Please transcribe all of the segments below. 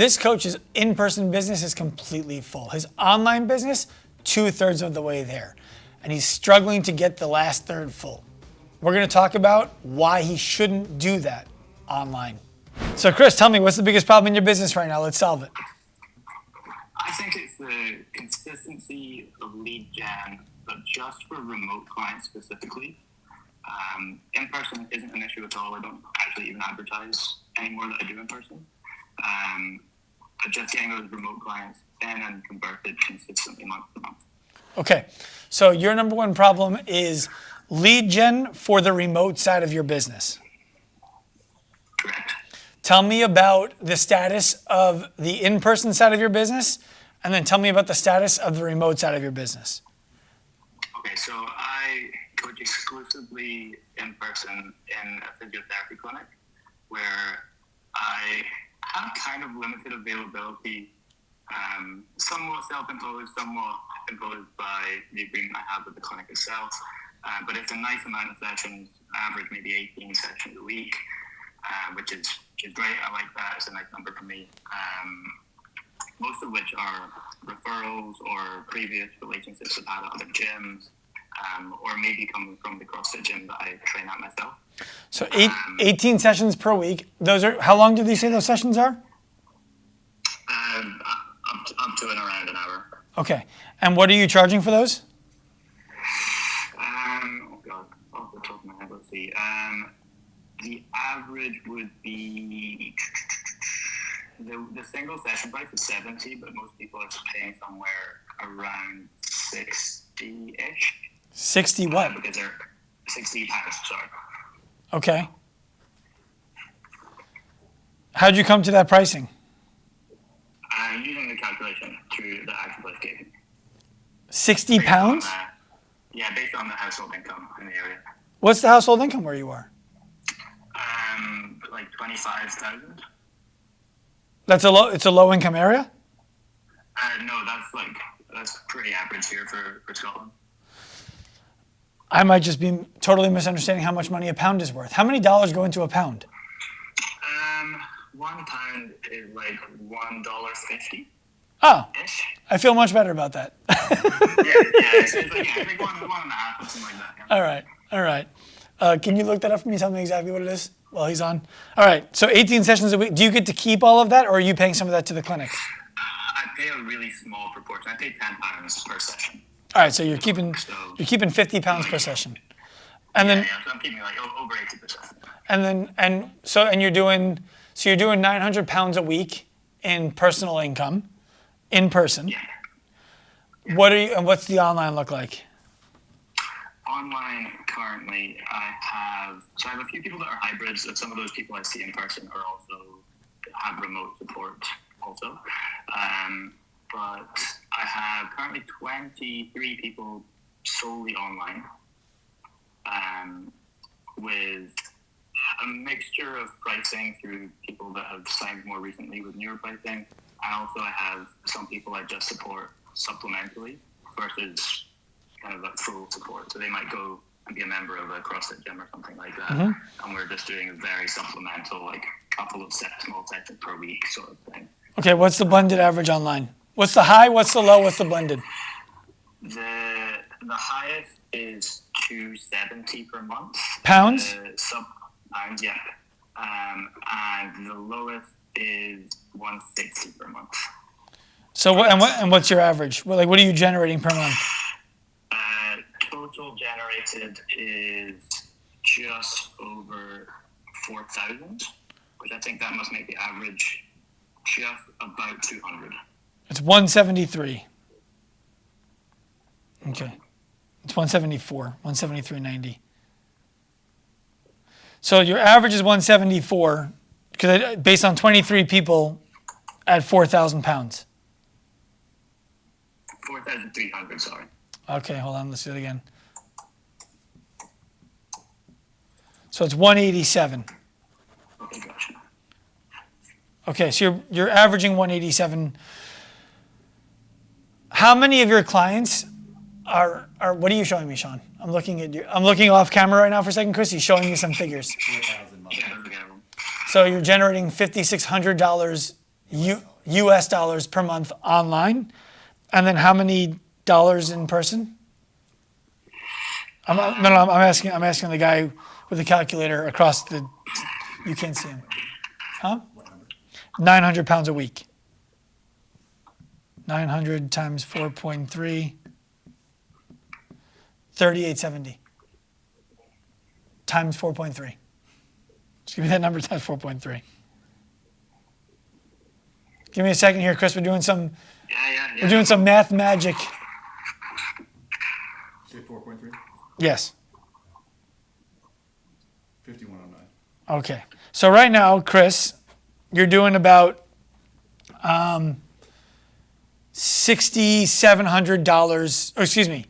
This coach's in-person business is completely full. His online business, 2/3 of the way there. And he's struggling to get the last third full. We're gonna talk about why he shouldn't do that online. So Chris, tell me, what's the biggest problem in your business right now? Let's solve it. I think it's the consistency of lead gen, but just for remote clients specifically. In-person isn't an issue at all. I don't actually even advertise anymore that I do in person. But just getting those remote clients in and converted consistently month to month. Okay, so your number one problem is lead gen for the remote side of your business. Correct. Tell me about the status of the in-person side of your business, and then tell me about the status of the remote side of your business. Okay, so I coach exclusively in person in a physiotherapy clinic where I have kind of limited availability, somewhat self-imposed, somewhat imposed by the agreement I have with the clinic itself. But it's a nice amount of sessions, average maybe 18 sessions a week, which is great. I like that. It's a nice number for me. Most of which are referrals or previous relationships I've had at other gyms, or maybe coming from the CrossFit gym that I train at myself. So 18 sessions per week. Those are, how long did you say those sessions are? Up to and around an hour. Okay. And what are you charging for those? Oh God, off the top of my head, let's see. The average would be, the single session price is 70, but most people are paying somewhere around 60-ish. 60 what? Because they're 60 pounds, sorry. Okay. How'd you come to that pricing? I'm using the calculation through the Active gave me. 60 pounds? Based on the household income in the area. What's the household income where you are? Like 25,000. It's a low income area? No, that's pretty average here for Scotland. I might just be totally misunderstanding how much money a pound is worth. How many dollars go into a pound? £1 is like $1.50. Oh, ish. I feel much better about that. It's like one and a half or something like that. Yeah. All right. Can you look that up for me? Tell me exactly what it is while he's on. All right. So 18 sessions a week. Do you get to keep all of that, or are you paying some of that to the clinic? I pay a really small proportion. I pay £10 per session. All right. So you're keeping 50 pounds per session, and then so I'm keeping like over 80%. And you're doing 900 pounds a week in personal income, in person. Yeah. What's the online look like? Online currently, I have a few people that are hybrids, and some of those people I see in person are also have remote support also. But I have currently 23 people solely online, with a mixture of pricing through people that have signed more recently with newer pricing. And also I have some people I just support supplementally versus kind of a full support. So they might go and be a member of a CrossFit gym or something like that. Mm-hmm. And we're just doing a very supplemental, like couple of small sessions per week sort of thing. Okay, what's the blended average online? What's the high, what's the low, what's the blended? The highest is $270 per month. Pounds? Pounds, yeah. And the lowest is $160 per month. So what's your average? What are you generating per month? Total generated is just over 4,000, which I think that must make the average just about 200. It's 173. Okay. It's 174, 173.90. So your average is 174, based on 23 people at 4,000 pounds. 4,300, sorry. Okay, hold on, let's do it again. So it's 187. Okay, gotcha. Okay, so you're averaging 187. How many of your clients are what are you showing me, Sean? I'm looking off camera right now for a second, Chris. He's showing me some figures. So you're generating $5,600 US dollars per month online, and then how many dollars in person? I'm asking the guy with the calculator across the. You can't see him. Huh? 900 pounds a week. 900 times 4.3. 3870. Times 4.3. Just give me that number times 4.3. Give me a second here, Chris. We're doing some. Yeah. We're doing some math magic. Say 4.3? Yes. 5109. Okay. So right now, Chris, you're doing about $6,700, or excuse me,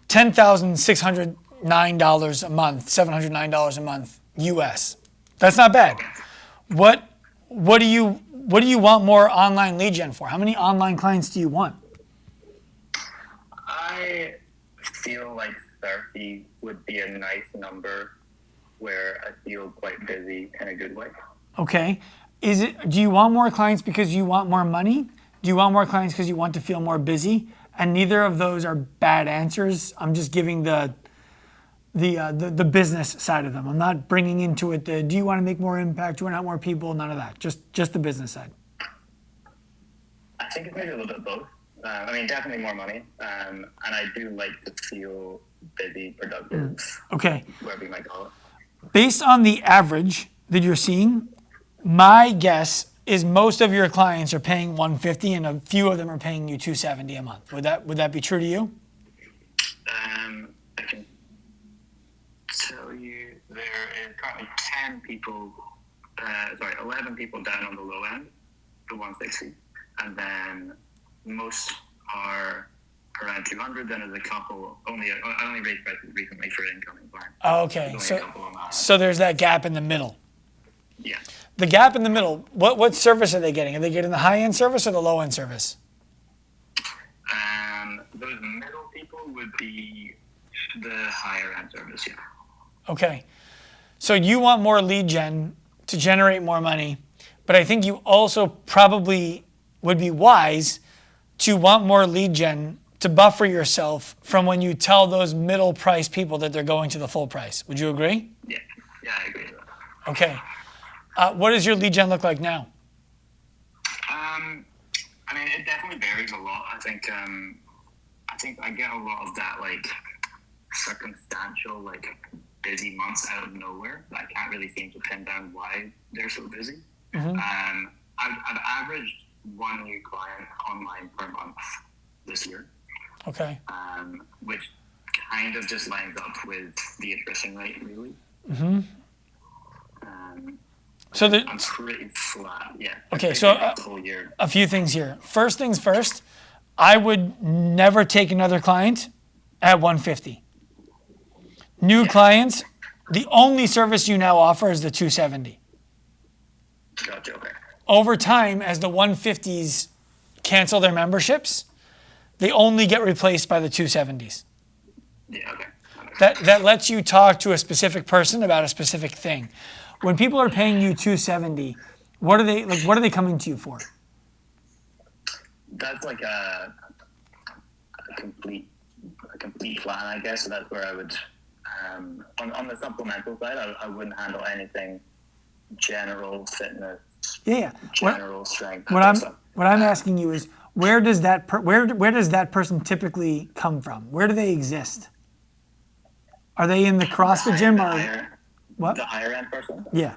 $10,609 a month, $709 a month US. That's not bad. What do you want more online lead gen for? How many online clients do you want? I feel like 30 would be a nice number where I feel quite busy in a good way. Okay. Do you want more clients because you want more money? Do you want more clients because you want to feel more busy? And neither of those are bad answers. I'm just giving the business side of them. I'm not bringing into it do you want to make more impact? Do you want to have more people? None of that. Just the business side. I think it's maybe a little bit of both. Definitely more money. And I do like to feel busy, productive, Okay. whatever you might call it. Based on the average that you're seeing, my guess is most of your clients are paying $150 and a few of them are paying you $270 a month. Would that be true to you? I can tell you there is currently 11 people down on the low end, the 160, and then most are around 200. Then there's a couple. I only raised prices recently for incoming clients. Oh, okay. So there's that gap in the middle. Yeah. The gap in the middle. What service are they getting? Are they getting the high end service or the low end service? Those middle people would be the higher end service. Yeah. Okay. So you want more lead gen to generate more money, but I think you also probably would be wise to want more lead gen to buffer yourself from when you tell those middle price people that they're going to the full price. Would you agree? Yeah, I agree with that. Okay. What does your lead gen look like now? It definitely varies a lot. I think I get a lot of that circumstantial, busy months out of nowhere. I can't really seem to pin down why they're so busy. Mm-hmm. I've averaged one new client online per month this year. Okay. Which kind of just lines up with the attrition rate, really. Mm-hmm. I'm pretty flat, yeah. Okay, so the whole year. A few things here. First things first, I would never take another client at 150. New clients, the only service you now offer is the 270. Gotcha, okay. Over time, as the 150s cancel their memberships, they only get replaced by the 270s. Yeah, okay. That lets you talk to a specific person about a specific thing. When people are paying you 270, what are they coming to you for? That's like a complete plan, I guess. So that's where I would on the supplemental side, I wouldn't handle anything general fitness. Yeah. General strength. What I'm asking you is where does that person typically come from? Where do they exist? Are they in the CrossFit gym or what? The higher end person? Yeah.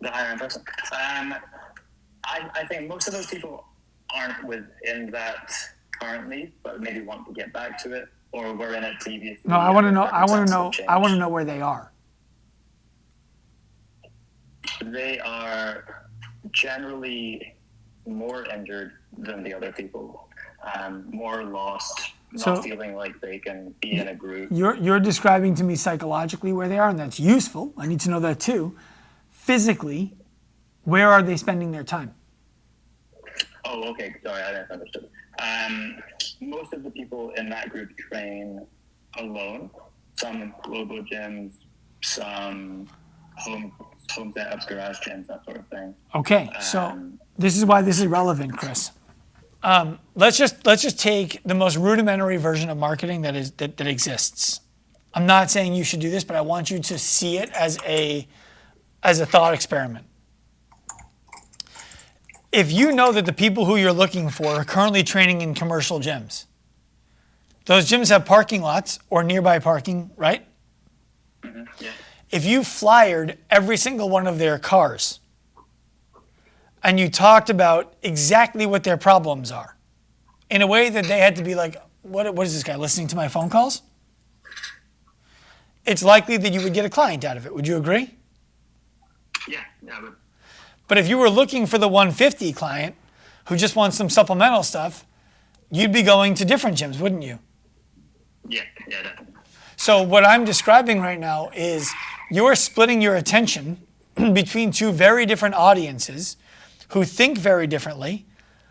The higher end person. I think most of those people aren't within that currently, but maybe want to get back to it, or were in it previously. No, I want to know where they are. They are generally more injured than the other people, more lost, not feeling like they can be in a group. You're describing to me psychologically where they are, and that's useful. I need to know that too. Physically, where are they spending their time? Oh, okay. Sorry, I misunderstood. Most of the people in that group train alone. Some global gyms, some home setups, garage gyms, that sort of thing. Okay, so This is why this is relevant, Chris. Let's just take the most rudimentary version of marketing that exists. I'm not saying you should do this, but I want you to see it as a thought experiment. If you know that the people who you're looking for are currently training in commercial gyms, those gyms have parking lots or nearby parking, right? Mm-hmm. Yeah. If you flyered every single one of their cars and you talked about exactly what their problems are in a way that they had to be like, what is this guy listening to my phone calls? It's likely that you would get a client out of it. Would you agree? Yeah, I would. But if you were looking for the 150 client who just wants some supplemental stuff, you'd be going to different gyms, wouldn't you? Yeah, definitely. So what I'm describing right now is you're splitting your attention between two very different audiences who think very differently,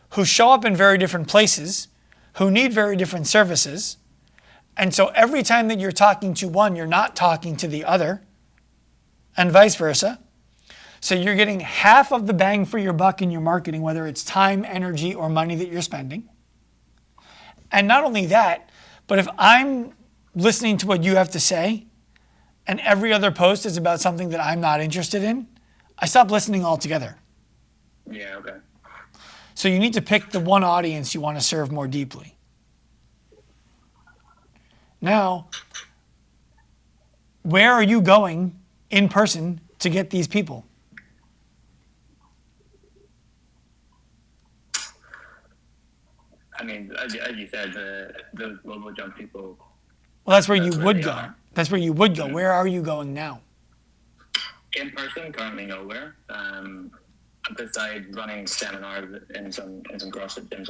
who show up in very different places, who need very different services. And so every time that you're talking to one, you're not talking to the other, and vice versa. So you're getting half of the bang for your buck in your marketing, whether it's time, energy, or money that you're spending. And not only that, but if I'm listening to what you have to say, and every other post is about something that I'm not interested in, I stop listening altogether. Yeah, okay. So you need to pick the one audience you want to serve more deeply. Now, where are you going in person to get these people? I mean, as you said, those global jump people. Well, that's where you That's where would they go. are. That's where you would go. Where are you going now? In person, currently nowhere. Besides running seminars in some CrossFit gyms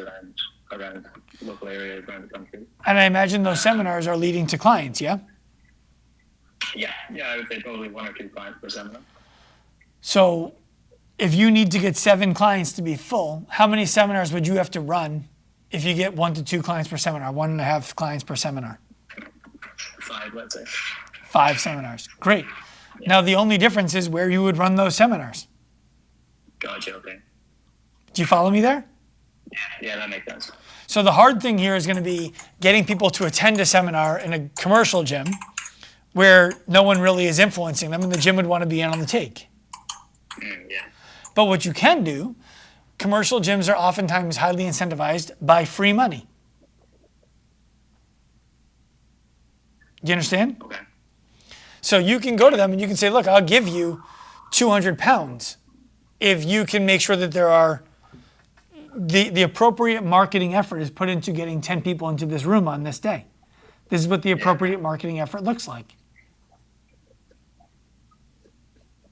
around local areas around the country. And I imagine those seminars are leading to clients, yeah? Yeah, I would say probably 1 or 2 clients per seminar. So if you need to get 7 clients to be full, how many seminars would you have to run if you get 1 to 2 clients per seminar, 1.5 clients per seminar? 5, let's say. 5 seminars. Great. Now the only difference is where you would run those seminars. Gotcha, okay. Do you follow me there? Yeah, that makes sense. So the hard thing here is going to be getting people to attend a seminar in a commercial gym where no one really is influencing them and the gym would want to be in on the take. Yeah. But what you can do, commercial gyms are oftentimes highly incentivized by free money. Do you understand? Okay. So you can go to them and you can say, look, I'll give you 200 pounds if you can make sure that there are the appropriate marketing effort is put into getting 10 people into this room on this day. This is what the appropriate marketing effort looks like.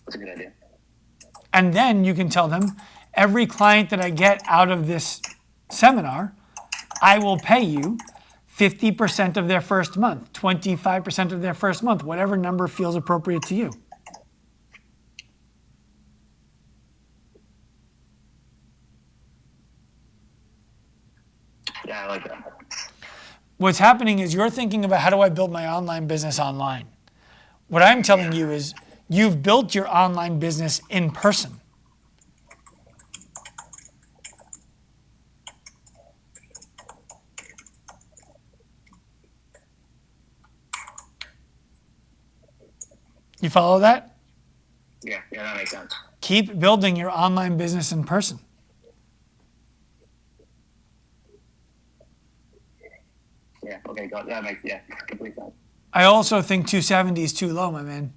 That's a good idea. And then you can tell them, every client that I get out of this seminar, I will pay you 50% of their first month, 25% of their first month, whatever number feels appropriate to you. Yeah, I like that. What's happening is you're thinking about how do I build my online business online? What I'm telling you is you've built your online business in person. You follow that? Yeah, that makes sense. Keep building your online business in person. Yeah, okay, that makes complete sense. I also think 270 is too low, my man.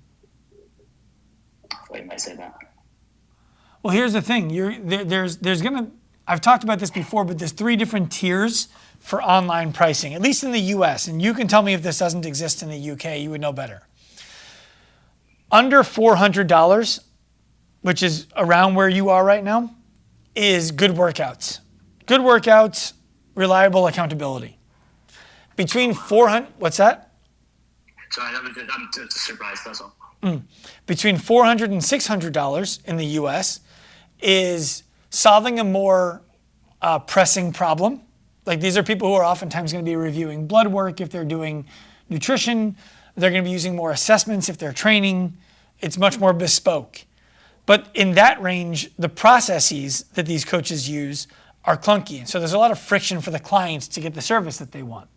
Wait, you might say that. Well, here's the thing. I've talked about this before, but there's 3 different tiers for online pricing, at least in the US. And you can tell me if this doesn't exist in the UK, you would know better. Under $400, which is around where you are right now, is good workouts. Good workouts, reliable accountability. Between 400, what's that? Sorry, I'm just surprised, that's all. Between $400 and $600 in the US is solving a more pressing problem. Like these are people who are oftentimes going to be reviewing blood work if they're doing nutrition. They're going to be using more assessments if they're training. It's much more bespoke. But in that range, the processes that these coaches use are clunky. And so there's a lot of friction for the clients to get the service that they want.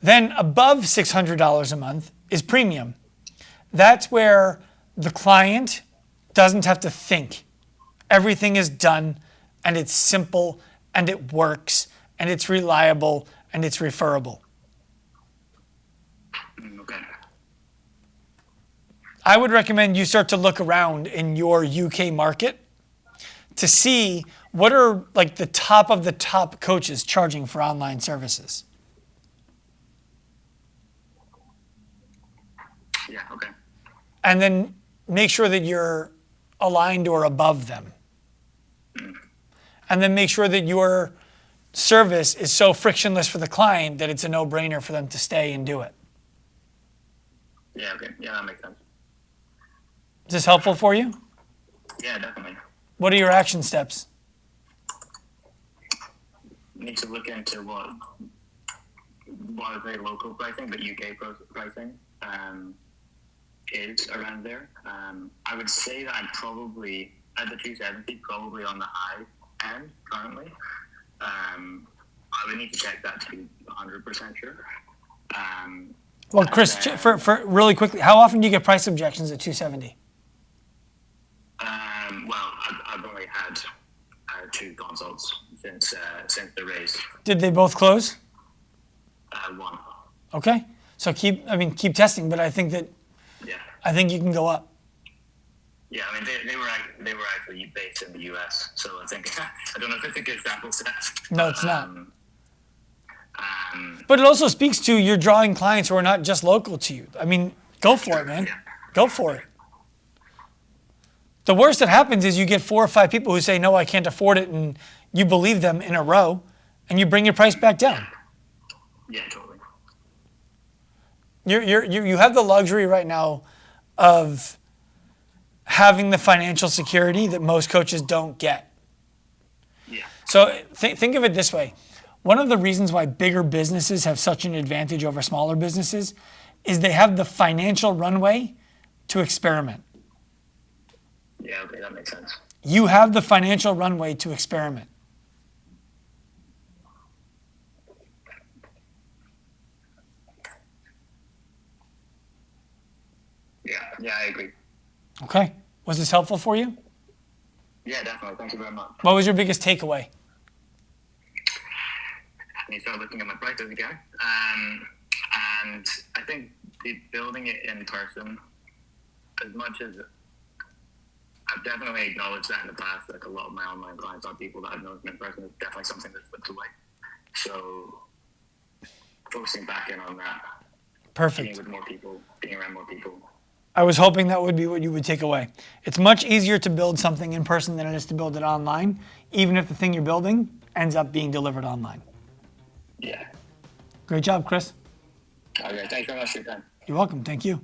Then above $600 a month is premium. That's where the client doesn't have to think. Everything is done, and it's simple, and it works, and it's reliable, and it's referable. Okay. I would recommend you start to look around in your UK market to see what are like the top of the top coaches charging for online services. Yeah, okay. And then make sure that you're aligned or above them. And then make sure that your service is so frictionless for the client that it's a no-brainer for them to stay and do it. Yeah, okay. Yeah, that makes sense. Is this helpful for you? Yeah, definitely. What are your action steps? Need to look into what is a local pricing, but UK pricing is around there. I would say that I'm probably at the 270, probably on the high end currently. I would need to check that to be 100% sure. Well, Chris, for really quickly, how often do you get price objections at 270? Well, I've only had 2 consults since the raise. Did they both close? 1. Okay, so keep testing, but I think you can go up. Yeah, I mean they were actually based in the US, so I think I don't know if it's a good sample set. No, it's not. But it also speaks to you're drawing clients who are not just local to you. I mean, go for it, man. Yeah. Go for it. The worst that happens is you get 4 or 5 people who say, no, I can't afford it, and you believe them in a row, and you bring your price back down. Yeah, totally. You have the luxury right now of having the financial security that most coaches don't get. Yeah. So think of it this way. One of the reasons why bigger businesses have such an advantage over smaller businesses is they have the financial runway to experiment. Yeah, okay, that makes sense. You have the financial runway to experiment. Yeah, I agree. Okay. Was this helpful for you? Yeah, definitely. Thank you very much. What was your biggest takeaway? I need to start looking at my prices again. And I think building it in person, as much as I've definitely acknowledged that in the past, like a lot of my online clients are people that I've known in person, is definitely something that slipped away. So focusing back in on that. Perfect. Being with more people, being around more people. I was hoping that would be what you would take away. It's much easier to build something in person than it is to build it online, even if the thing you're building ends up being delivered online. Yeah. Great job, Chris. Okay, thanks very much for your time. You're welcome. Thank you.